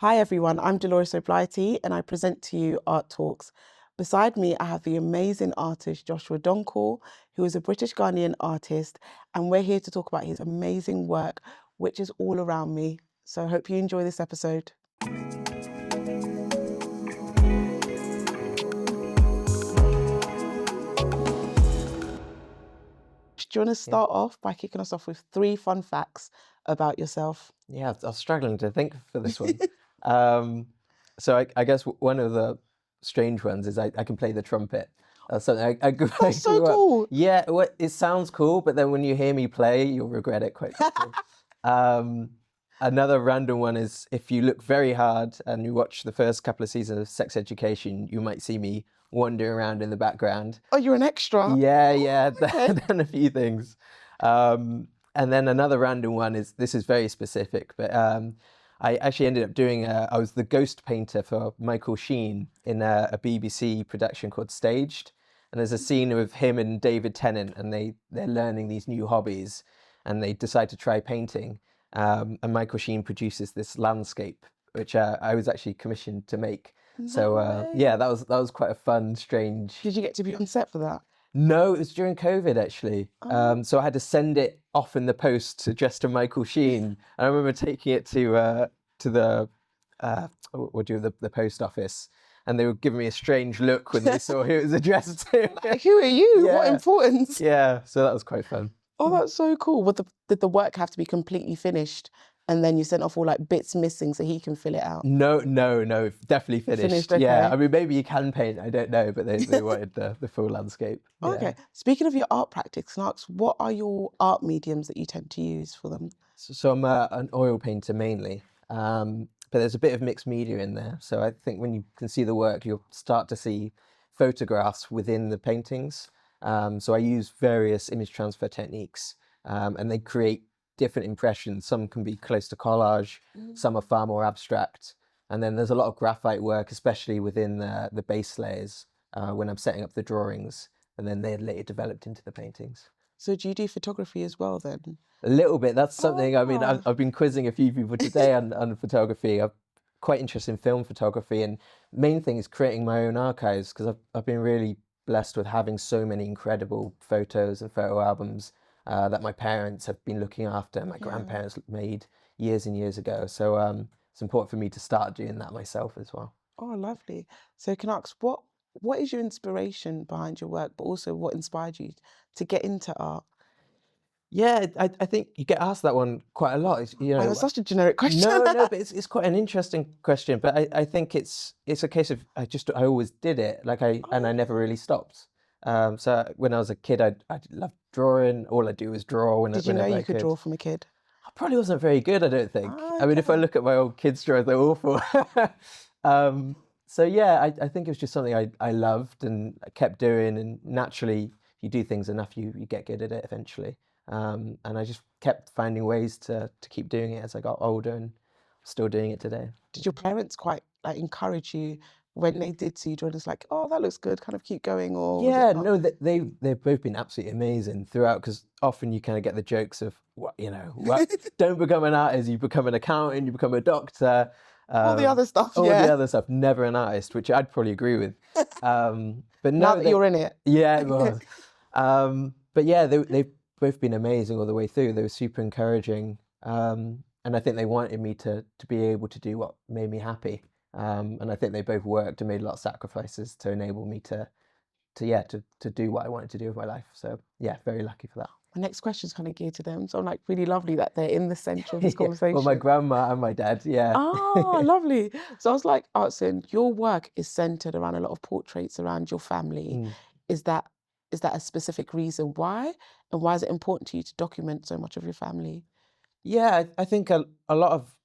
Hi everyone, I'm Delores Oblitey and I present to you Art Talks. Beside me, I have the amazing artist Joshua Donkor, who is a British Ghanaian artist, and we're here to talk about his amazing work, which is all around me. So I hope you enjoy this episode. Do you want to start off by kicking us off with 3 fun facts about yourself? Yeah, I was struggling to think for this one. So I guess one of the strange ones is I can play the trumpet. That's something I grew That's so up. cool. Yeah, it sounds cool, but then when you hear me play, you'll regret it quite quickly. Another random one is if you look very hard and you watch the first couple of seasons of Sex Education, you might see me wandering around in the background. Oh, you're an extra? Yeah, Okay. done a few things. And then another random one is, this is very specific, but I actually ended up doing, I was the ghost painter for Michael Sheen in a BBC production called Staged. And there's a scene with him and David Tennant, and they're learning these new hobbies, and they decide to try painting. And Michael Sheen produces this landscape, which I was actually commissioned to make. So yeah, that was quite a fun, strange. Did you get to be on set for that? No, it was during COVID actually. So I had to send it off in the post just to Michael Sheen. And I remember taking it to the the post office, and they were giving me a strange look when they saw who it was addressed to. Like, who are you? Yeah. What importance? Yeah, so that was quite fun. Oh, that's so cool. Did the work have to be completely finished, and then you sent off all like bits missing so he can fill it out? No, definitely finished. Okay. Yeah, I mean, maybe you can paint, I don't know, but they wanted the full landscape. Yeah. Okay. Speaking of your art practice, can I ask, what are your art mediums that you tend to use for them? So I'm an oil painter mainly, but there's a bit of mixed media in there. So I think when you can see the work, you'll start to see photographs within the paintings. So I use various image transfer techniques, and they create different impressions. Some can be close to collage, some are far more abstract. And then there's a lot of graphite work, especially within the base layers, when I'm setting up the drawings, and then they're later developed into the paintings. So do you do photography as well then? A little bit. That's something, I mean, I've been quizzing a few people today on photography. I'm quite interested in film photography, and main thing is creating my own archives, because I've been really blessed with having so many incredible photos and photo albums that my parents have been looking after, my grandparents made years and years ago. So it's important for me to start doing that myself as well. Oh, lovely. So can I ask, what is your inspiration behind your work, but also what inspired you to get into art? Yeah, I think you get asked that one quite a lot. That's such a generic question. No, but it's quite an interesting question. But I think it's a case of I always did it, and I never really stopped. So when I was a kid, I loved drawing. All I do was draw. Did you know you could draw from a kid? I probably wasn't very good, I don't think. Oh, I mean, if I look at my old kids' drawings, they're awful. So yeah, I think it was just something I loved and I kept doing. And naturally, if you do things enough, you get good at it eventually. And I just kept finding ways to keep doing it as I got older, and still doing it today. Did your parents quite encourage you when they did see you drawing? It's like, oh, that looks good, kind of keep going? Or yeah, no, they've both been absolutely amazing throughout, because often you kind of get the jokes of don't become an artist, you become an accountant, you become a doctor. All the other stuff, all the other stuff, never an artist, which I'd probably agree with. But now that you're in it. Yeah, it was. But yeah, they've both been amazing all the way through. They were super encouraging, and I think they wanted me to be able to do what made me happy. And I think they both worked and made a lot of sacrifices to enable me to do what I wanted to do with my life. So yeah, very lucky for that. My next question is kind of geared to them, so I'm like really lovely that they're in the centre of this conversation. Well, my grandma and my dad, yeah. Oh, lovely. So I was like, Artson, your work is centred around a lot of portraits around your family. Is that a specific reason why? And why is it important to you to document so much of your family? Yeah, I think a lot of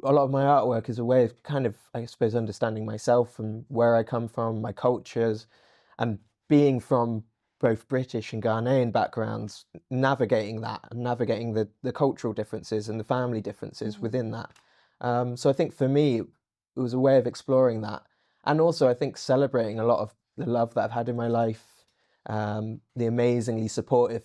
my artwork is a way of kind of, I suppose, understanding myself and where I come from, my cultures, and being from both British and Ghanaian backgrounds, navigating the cultural differences and the family differences within that. So I think for me, it was a way of exploring that. And also I think celebrating a lot of the love that I've had in my life, the amazingly supportive,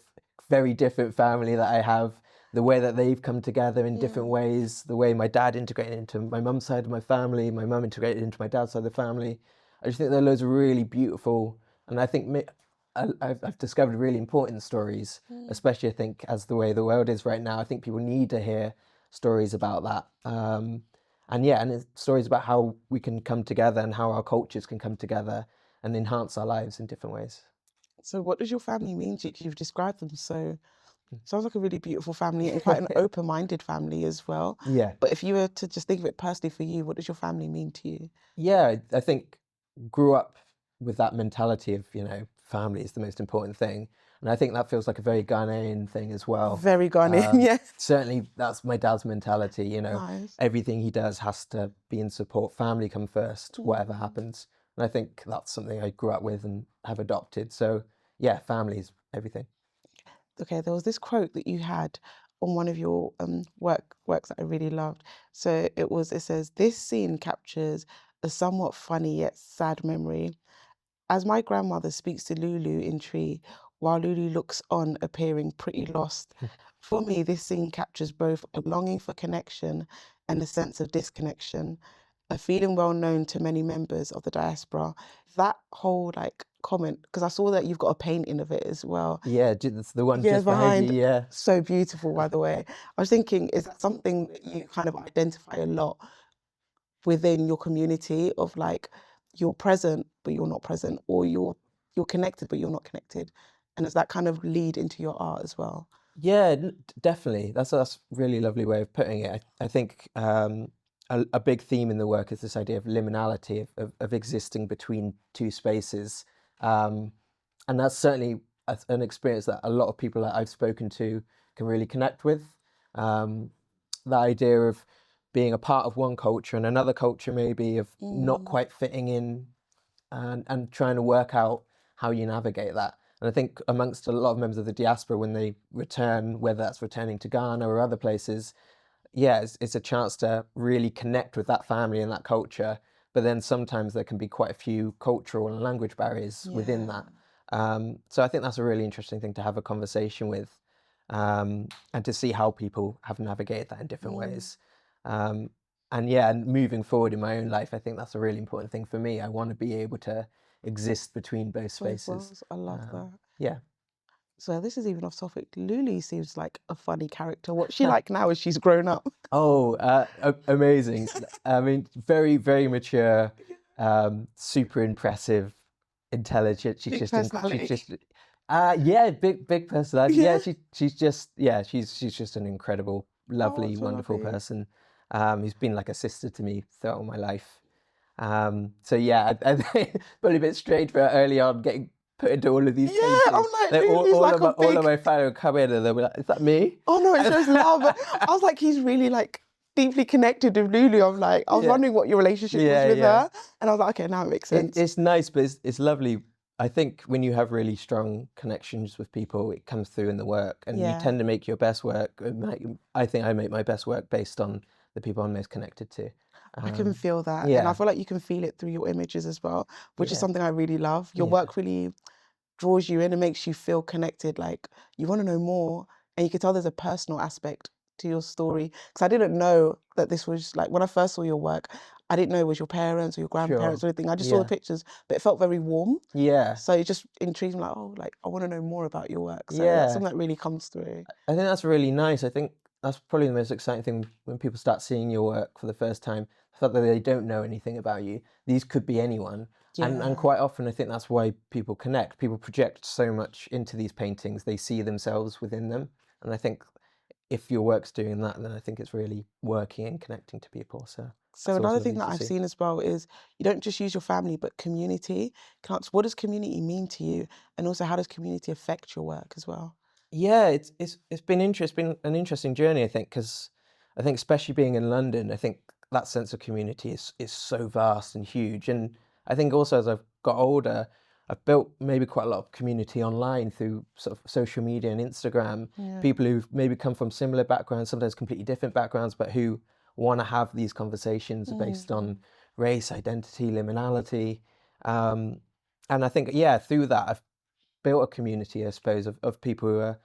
very different family that I have. the way that they've come together in different ways, the way my dad integrated into my mum's side of my family, my mum integrated into my dad's side of the family. I just think there are loads of really beautiful, and I think I've discovered really important stories, especially I think as the way the world is right now. I think people need to hear stories about that. And it's stories about how we can come together and how our cultures can come together and enhance our lives in different ways. So what does your family mean to you? 'Cause you've described them so, sounds like a really beautiful family and quite an open-minded family as well. Yeah. But if you were to just think of it personally for you, what does your family mean to you? Yeah, I think grew up with that mentality of, family is the most important thing. And I think that feels like a very Ghanaian thing as well. Very Ghanaian, yes. Certainly that's my dad's mentality, Nice. everything he does has to be in support. Family come first, whatever happens. And I think that's something I grew up with and have adopted. So yeah, family is everything. Okay, there was this quote that you had on one of your works that I really loved. So it says, "This scene captures a somewhat funny yet sad memory. As my grandmother speaks to Lulu in tree, while Lulu looks on, appearing pretty lost. For me, this scene captures both a longing for connection and a sense of disconnection, a feeling well known to many members of the diaspora." That whole comment, because I saw that you've got a painting of it as well. Yeah, that's the one Yeah, just behind you. Yeah. So beautiful, by the way. I was thinking, is that something that you kind of identify a lot within your community of you're present but you're not present, or you're connected but you're not connected, and does that kind of lead into your art as well? Yeah, definitely. That's really lovely way of putting it. I think a big theme in the work is this idea of liminality, of existing between two spaces. And that's certainly an experience that a lot of people that I've spoken to can really connect with. The idea of being a part of one culture and another culture, maybe of not quite fitting in, and trying to work out how you navigate that. And I think amongst a lot of members of the diaspora, when they return, whether that's returning to Ghana or other places, yeah, it's a chance to really connect with that family and that culture. But then sometimes there can be quite a few cultural and language barriers within that. So I think that's a really interesting thing to have a conversation with, and to see how people have navigated that in different ways. And moving forward in my own life, I think that's a really important thing for me. I want to be able to exist between both spaces. worlds. I love that. Yeah. So this is even off topic. Lulu seems like a funny character. What's she like now as she's grown up? Oh, amazing. I mean, very, very mature, super impressive, intelligent. Big personality. Big personality. Yeah. She's just an incredible, lovely, so wonderful lovely. person. Who's been like a sister to me throughout all my life. So yeah, I think probably a bit strange for early on getting put into all of these paintings. I'm like, Lulu's all of my family would come in and they'll be like, "Is that me?" Oh no, it shows love. I was like, he's really deeply connected with Lulu. I'm like, I was wondering what your relationship was with her, and I was like, okay, now it makes sense. It's nice, but it's lovely. I think when you have really strong connections with people, it comes through in the work, and you tend to make your best work. I think I make my best work based on the people I'm most connected to. I can feel that, and I feel like you can feel it through your images as well, which is something I really love. Your work really draws you in and makes you feel connected, like you want to know more, and you can tell there's a personal aspect to your story. Because I didn't know that this was when I first saw your work, I didn't know it was your parents or your grandparents or anything. I just saw the pictures, but it felt very warm. Yeah. So it just intrigued me, I want to know more about your work. So that's something that really comes through. I think that's really nice. I think that's probably the most exciting thing when people start seeing your work for the first time. The fact that they don't know anything about you. These could be anyone. And quite often I think that's why people connect. People project so much into these paintings. They see themselves within them. And I think if your work's doing that, then I think it's really working and connecting to people. So another thing that I've seen as well is you don't just use your family, but community. Can I ask, what does community mean to you? And also, how does community affect your work as well? Yeah, it's been an interesting journey, I think, because I think especially being in London, I think that sense of community is so vast and huge. And I think also as I've got older, I've built maybe quite a lot of community online through sort of social media and Instagram. People who've maybe come from similar backgrounds, sometimes completely different backgrounds, but who want to have these conversations based on race, identity, liminality. And I think, through that, I've built a community, I suppose, of people who are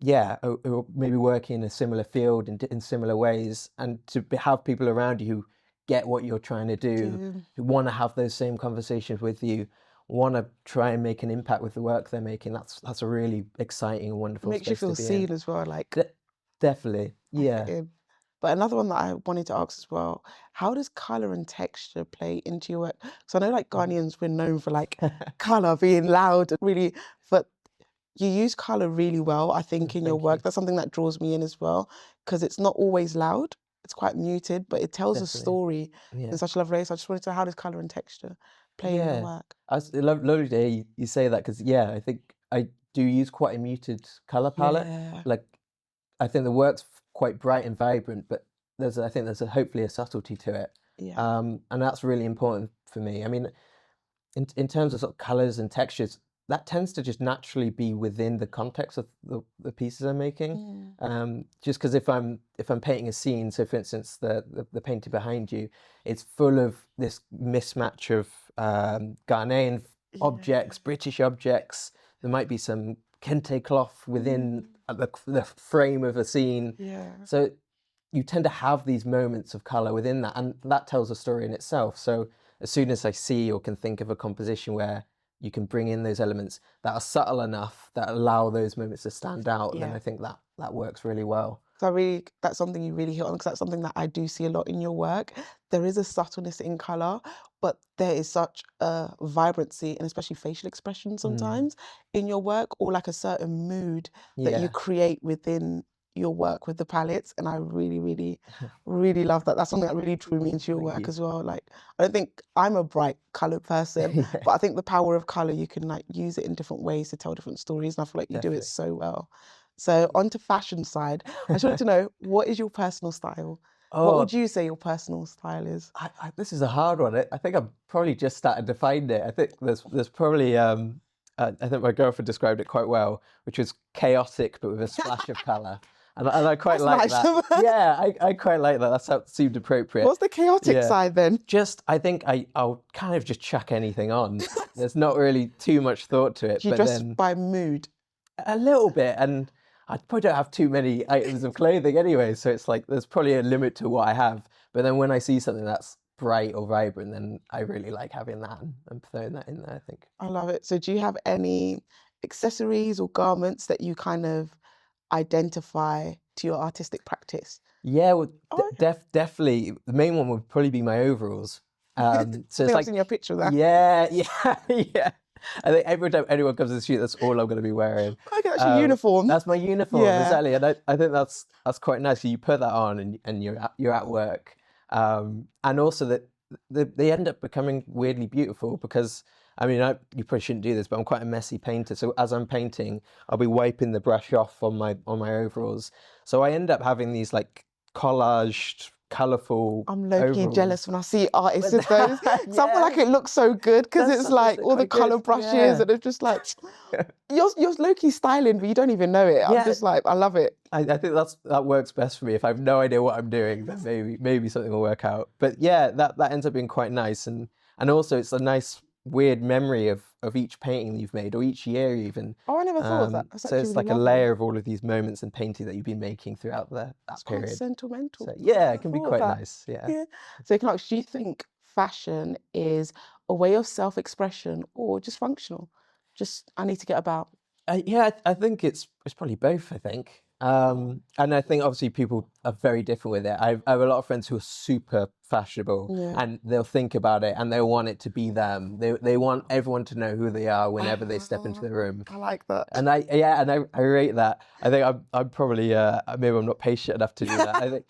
or maybe working in a similar field in similar ways, and to have people around you who get what you're trying to do, who want to have those same conversations with you, want to try and make an impact with the work they're making. That's a really exciting and wonderful It makes you space to feel be seen in. as well, like Definitely, I fit yeah. in. But another one that I wanted to ask as well, how does colour and texture play into your work? So I know like Ghanaians, we're known for like colour being loud and really, but you use colour really well, I think, in your Thank you. work. That's something that draws me in as well, because it's not always loud. It's quite muted, but it tells a Definitely, story in yeah. such a lovely way. So I just wanted to know, how does colour and texture play in your Yeah, work? lovely to hear you say that, because yeah, I think I do use quite a muted color palette. Yeah, Like, I think the work's quite bright and vibrant, but I think there's hopefully a subtlety to it, yeah, and that's really important for me. I mean, in terms of sort of colors and textures, that tends to just naturally be within the context of the pieces I'm making. mm, Just because if I'm painting a scene, so for instance, the painting behind you, it's full of this mismatch of Ghanaian yeah, objects, British objects. There might be some kente cloth within the frame of a scene. yeah, So you tend to have these moments of color within that, and that tells a story in itself. So as soon as I see or can think of a composition where you can bring in those elements that are subtle enough that allow those moments to stand out, then yeah. I think that works really well. So that's something you really hit on, because that's something that I do see a lot in your work. There is a subtleness in color, but there is such a vibrancy and especially facial expression Mm, sometimes in your work, or like a certain mood that you yeah, create within your work with the palettes. And I really, really, really love that. That's something that really drew me into your thank work you. as well. Like, I don't think I'm a bright colored person, Yeah, but I think the power of color, you can like use it in different ways to tell different stories. And I feel like you do it definitely. so well. So onto fashion side. I just wanted to know, what is your personal style? What would Oh, you say your personal style is? this is a hard one. I think I've probably just started to find it. I think there's probably I think my girlfriend described it quite well, which was chaotic but with a splash of color, and I quite That's like nice. that. Yeah, I quite like that. That seemed appropriate. What's the chaotic Yeah, side then? just I think I'll kind of just chuck anything on. There's not really too much thought to it, Do you but dress then by mood? a little bit, and I probably don't have too many items of clothing anyway, so it's like there's probably a limit to what I have. But then when I see something that's bright or vibrant, then I really like having that and throwing that in there, I think. I love it. So do you have any accessories or garments that you kind of identify to your artistic practice? Yeah, well, Oh, definitely. The main one would probably be my overalls. I So it's think I've like, seen your picture of that. yeah, yeah, yeah. I think every time anyone comes to the street, that's all I'm going to be wearing. Okay, that's your uniform. That's my uniform, Yeah. exactly, and I think that's quite nice. So you put that on, and you're at work, and also that they end up becoming weirdly beautiful because I mean you probably shouldn't do this, but I'm quite a messy painter. So as I'm painting, I'll be wiping the brush off on my overalls. So I end up having these like collaged, colourful I'm low-key overalls. jealous when I see artists with those. So I feel Yeah, like it looks so good because it's that's like all the quite good. color brushes Yeah. and it's just like you're low-key styling, but you don't even know it. I'm Yeah, just like, I love it. I think that works best for me. If I have no idea what I'm doing, then maybe something will work out. But yeah, that ends up being quite nice, and also it's a nice weird memory of each painting you've made or each year even. Oh, I never thought of that. That's So actually it's really like a lovely. layer of all of these moments and painting that you've been making throughout that It's quite period. sentimental. So I yeah, it never can be thought of quite that. nice. Yeah. Yeah. So can I ask, do you think fashion is a way of self-expression or just functional? Just, I need to get about. Yeah, I think it's probably both. I think, and I think obviously people are very different with it. I have a lot of friends who are super fashionable, Yeah. and they'll think about it and they'll want it to be them. They want everyone to know who they are whenever they step into the room. I like that. And I rate that. I think I'm probably maybe I'm not patient enough to do that. I think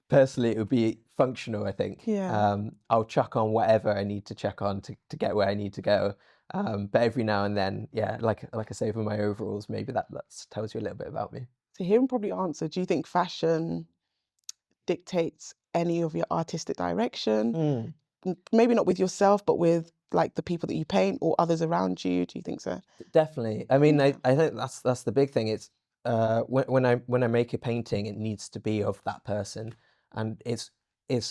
personally it would be functional. I think Yeah. I'll chuck on whatever I need to check on to get where I need to go. But every now and then, yeah, like I say for my overalls, maybe that tells you a little bit about me. So here and probably answer, do you think fashion dictates any of your artistic direction? Mm, Maybe not with yourself, but with like the people that you paint or others around you. Do you think so? definitely. I mean, Yeah. I think that's the big thing. It's when I make a painting, it needs to be of that person, and it's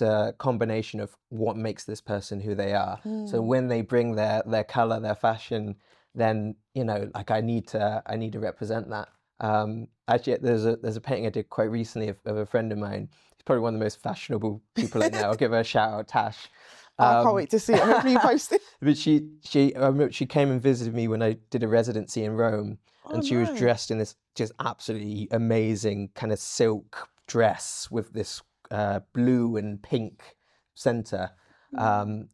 a combination of what makes this person who they are. So Mm. when they bring their color, their fashion, then like I need to represent that. Actually, there's a painting I did quite recently of a friend of mine. He's probably one of the most fashionable people I know. I'll give her a shout out, Tash. I can't wait to see it. Hopefully you post it. But I remember she came and visited me when I did a residency in Rome, Oh, and she was nice. dressed in this just absolutely amazing kind of silk dress with this blue and pink center. And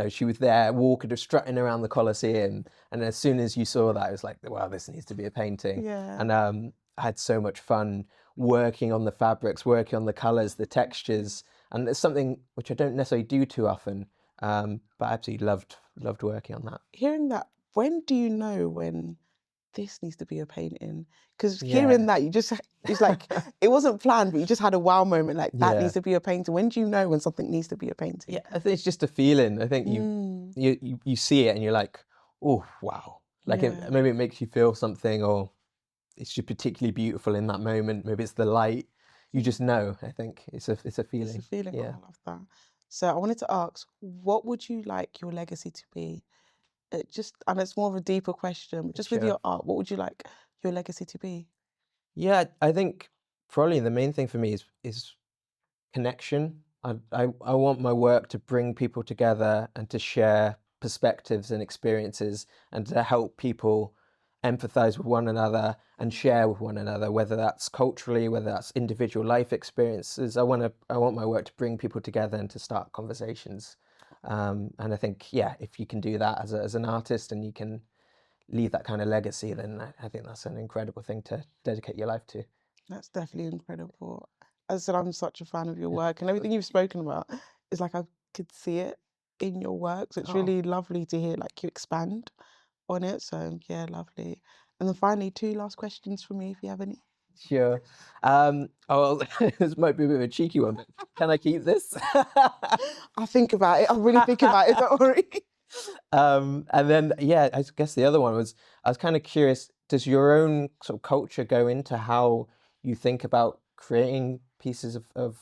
she was there walking, strutting around the Colosseum, and as soon as you saw that, it was like, wow, this needs to be a painting. Yeah. And I had so much fun working on the fabrics, working on the colors, the textures, and it's something which I don't necessarily do too often, but I absolutely loved working on that. Hearing that, when do you know when this needs to be a painting? Because Yeah. hearing that, it's like, it wasn't planned, but you just had a wow moment, like that Yeah. needs to be a painting. When do you know when something needs to be a painting? Yeah, I think it's just a feeling. I think you see it and you're like, oh wow, like Yeah. maybe it makes you feel something, or it's just particularly beautiful in that moment. Maybe it's the light. You just know. I think it's a feeling. It's a feeling. Yeah. Oh, I love that. So I wanted to ask, what would you like your legacy to be? And it's more of a deeper question, but just with Sure. your art, what would you like your legacy to be? Yeah, I think probably the main thing for me is connection. I want my work to bring people together and to share perspectives and experiences and to help people empathize with one another and share with one another, whether that's culturally, whether that's individual life experiences. I want my work to bring people together and to start conversations. And I think, if you can do that as an artist and you can leave that kind of legacy, then I think that's an incredible thing to dedicate your life to. That's definitely incredible. As I said, I'm such a fan of your work, and everything you've spoken about is like I could see it in your work. So it's really lovely to hear like you expand on it. So yeah, lovely. And then finally, 2 last questions from me, if you have any. Sure. This might be a bit of a cheeky one, but can I keep this? I'll think about it. I'll really think about it. Don't worry. And then, I guess the other one was, I was kind of curious, does your own sort of culture go into how you think about creating pieces of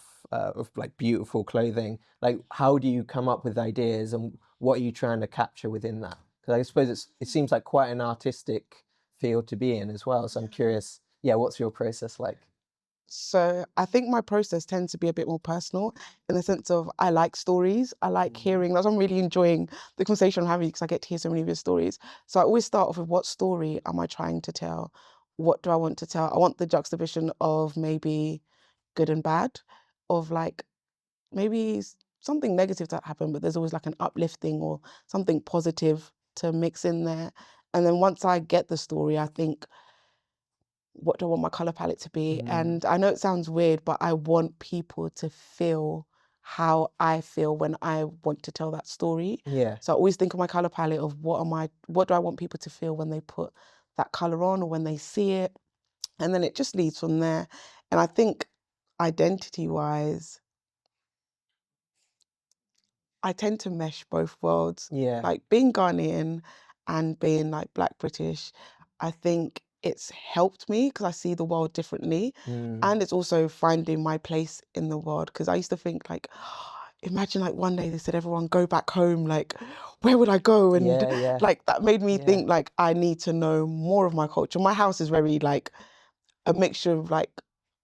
like beautiful clothing? Like, how do you come up with ideas and what are you trying to capture within that? Because I suppose it seems like quite an artistic field to be in as well. So I'm curious, what's your process like? So I think my process tends to be a bit more personal in the sense of I like stories. I like hearing. That's why I'm really enjoying the conversation I'm having because I get to hear so many of your stories. So I always start off with what story am I trying to tell? What do I want to tell? I want the juxtaposition of maybe good and bad, of like maybe something negative that happened, but there's always like an uplifting or something positive to mix in there. And then once I get the story, I think, what do I want my color palette to be? And I know it sounds weird, but I want people to feel how I feel when I want to tell that story. Yeah. So I always think of my color palette of what do I want people to feel when they put that color on or when they see it? And then it just leads from there. And I think identity-wise, I tend to mesh both worlds. Yeah. Like being Ghanaian and being like Black British, I think it's helped me because I see the world differently. And it's also finding my place in the world. Because I used to think like, imagine like one day they said, everyone go back home, like, where would I go? And like that made me think like, I need to know more of my culture. My house is very like a mixture of like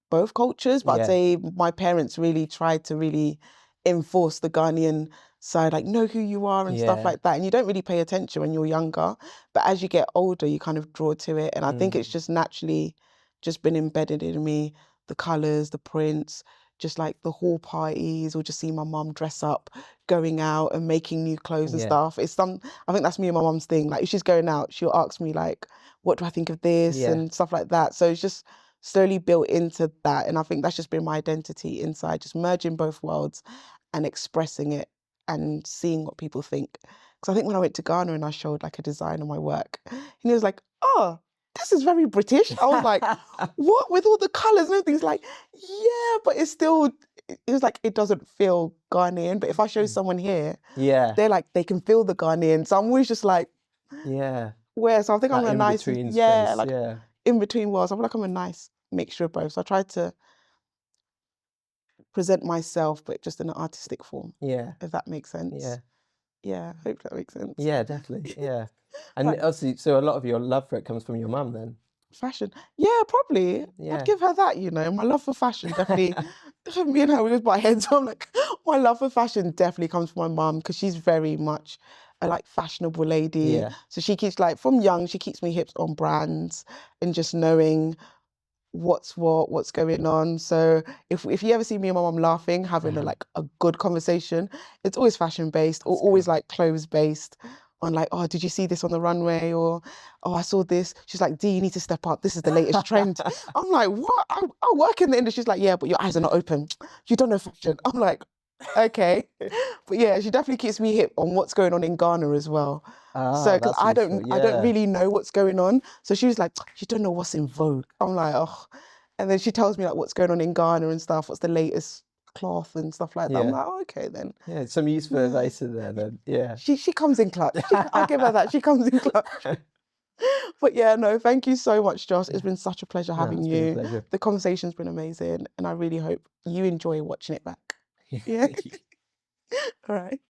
both cultures, but I'd say my parents really tried to really enforce the Ghanaian side, like know who you are and stuff like that. And you don't really pay attention when you're younger, but as you get older, you kind of draw to it. And I think it's just naturally just been embedded in me, the colours, the prints, just like the hall parties, or just see my mum dress up, going out and making new clothes and stuff. I think that's me and my mum's thing. Like if she's going out, she'll ask me like, what do I think of this and stuff like that. So it's just slowly built into that. And I think that's just been my identity inside, just merging both worlds and expressing it and seeing what people think. Because I think when I went to Ghana and I showed like a design of my work, and he was like, oh, this is very British. I was like, what, with all the colours and everything? He's like, yeah, but it was like, it doesn't feel Ghanaian. But if I show someone here, they're like, they can feel the Ghanaian. So I'm always just like, where? So I think I'm a nice, in between worlds. I feel like I'm a nice mixture of both. So I try to present myself, but just in an artistic form. If that makes sense. I hope that makes sense. Yeah, definitely. Yeah. And obviously, so a lot of your love for it comes from your mum then? Fashion. Yeah, probably. Yeah. I'd give her that, you know. My love for fashion definitely. Me and her, we just butt heads. So I'm like, my love for fashion definitely comes from my mum because she's very much a like fashionable lady. Yeah. So she keeps like from young, she keeps me hip on brands and just knowing what's going on. So if you ever see me and my mum laughing, having a good conversation, it's always fashion based or always like clothes based on like, oh, did you see this on the runway? Or, oh, I saw this. She's like, D, you need to step up. This is the latest trend. I'm like, what? I work in the industry. She's like, yeah, but your eyes are not open. You don't know fashion. I'm like, okay. But yeah, she definitely keeps me hip on what's going on in Ghana as well. So, because That's I useful. don't really know what's going on. So she was like, you don't know what's in vogue. I'm like, oh. And then she tells me like what's going on in Ghana and stuff, what's the latest cloth and stuff like that. I'm like, oh, okay then. Yeah, some useful advice in there then. Yeah. She comes in clutch. I'll give her that. She comes in clutch. But yeah, no, thank you so much, Josh. It's been such a pleasure having It's you. been a pleasure. The conversation's been amazing, and I really hope you enjoy watching it back. Yeah. Thank you. All right.